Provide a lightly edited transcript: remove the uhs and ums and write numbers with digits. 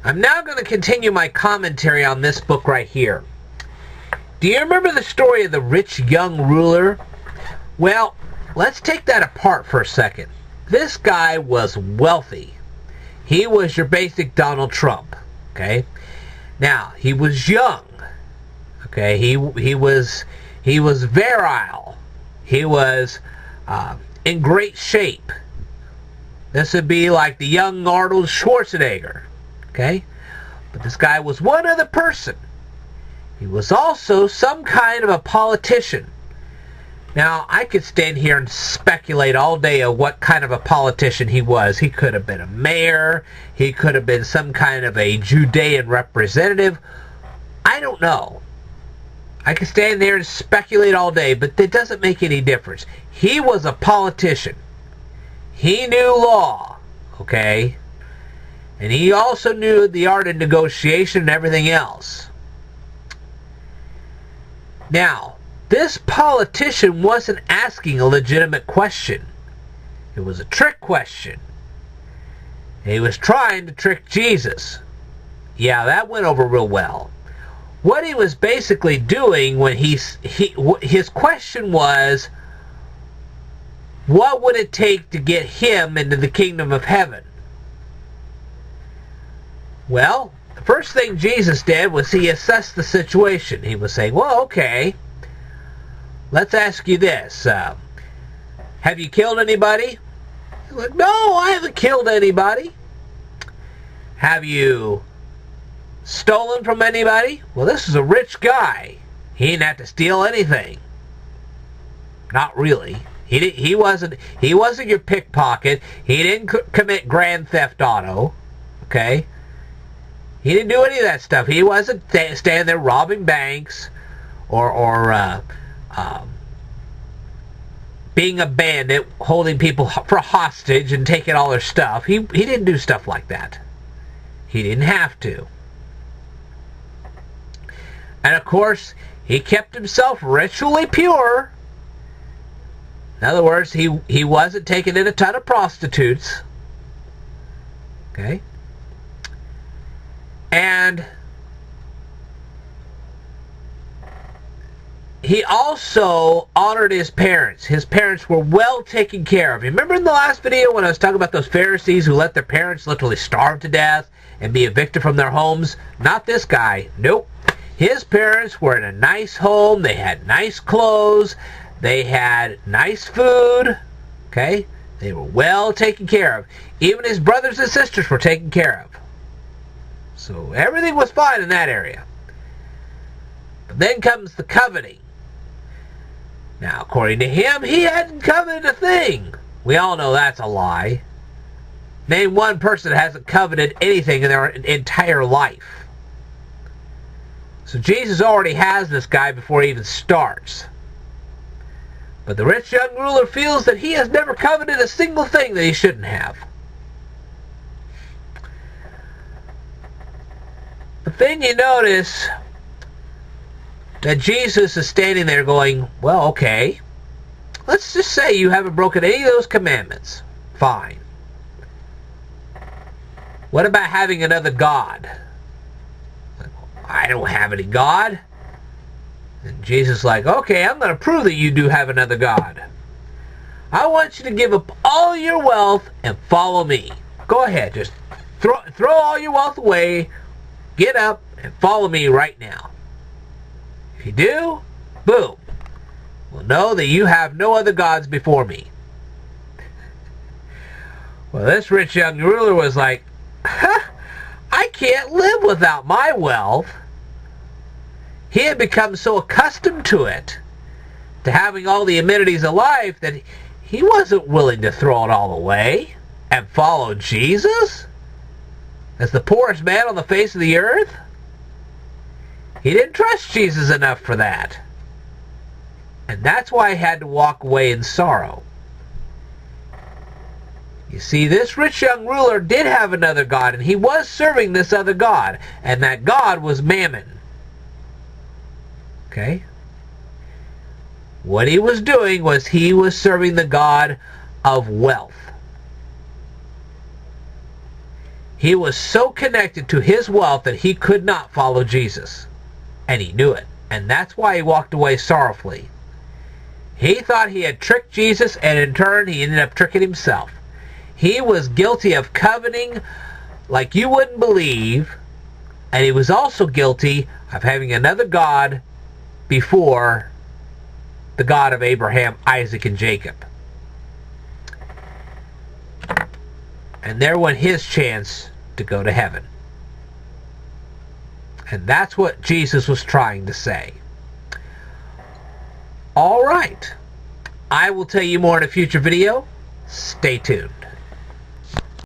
I'm now going to continue my commentary on this book right here. Do you remember the story of the rich young ruler? Well, let's take that apart for a second. This guy was wealthy. He was your basic Donald Trump. Okay? Now, he was young. Okay? He was virile. He was in great shape. This would be like the young Arnold Schwarzenegger. Okay? But this guy was one other person. He was also some kind of a politician. Now, I could stand here and speculate all day of what kind of a politician he was. He could have been a mayor. He could have been some kind of a Judean representative. I don't know. I could stand there and speculate all day, but it doesn't make any difference. He was a politician. He knew law, okay? And he also knew the art of negotiation and everything else. Now, this politician wasn't asking a legitimate question. It was a trick question. He was trying to trick Jesus. Yeah, that went over real well. What he was basically doing when his question was, what would it take to get him into the kingdom of heaven? Well, the first thing Jesus did was he assessed the situation. He was saying, well, okay, let's ask you this. Have you killed anybody? He's like, no, I haven't killed anybody. Have you stolen from anybody? Well, this is a rich guy. He didn't have to steal anything. Not really. He wasn't your pickpocket. He didn't commit grand theft auto. Okay? He didn't do any of that stuff. He wasn't standing there robbing banks or being a bandit, holding people for hostage and taking all their stuff. He didn't do stuff like that. He didn't have to. And of course, he kept himself ritually pure. In other words, he wasn't taking in a ton of prostitutes. Okay? And he also honored his parents. His parents were well taken care of. Remember in the last video when I was talking about those Pharisees who let their parents literally starve to death and be evicted from their homes? Not this guy. Nope. His parents were in a nice home. They had nice clothes. They had nice food. Okay? They were well taken care of. Even his brothers and sisters were taken care of. So everything was fine in that area. But then comes the coveting. Now, according to him, he hadn't coveted a thing. We all know that's a lie. Name one person that hasn't coveted anything in their entire life. So Jesus already has this guy before he even starts. But the rich young ruler feels that he has never coveted a single thing that he shouldn't have. But then you notice that Jesus is standing there going, well, okay, let's just say you haven't broken any of those commandments. Fine. What about having another God? I don't have any God. And Jesus is like, okay, I'm going to prove that you do have another God. I want you to give up all your wealth and follow me. Go ahead, just throw all your wealth away, get up, and follow me right now. If you do, boom, we'll know that you have no other gods before me. Well, this rich young ruler was like, I can't live without my wealth. He had become so accustomed to it, to having all the amenities of life, that he wasn't willing to throw it all away and follow Jesus as the poorest man on the face of the earth. He didn't trust Jesus enough for that. And that's why he had to walk away in sorrow. You see, this rich young ruler did have another God, and he was serving this other God, and that God was Mammon. Okay? What he was doing was he was serving the God of wealth. He was so connected to his wealth that he could not follow Jesus. And he knew it. And that's why he walked away sorrowfully. He thought he had tricked Jesus, and in turn he ended up tricking himself. He was guilty of coveting like you wouldn't believe, and he was also guilty of having another God before the God of Abraham, Isaac, and Jacob. And there went his chance to go to heaven. And that's what Jesus was trying to say. All right. I will tell you more in a future video. Stay tuned.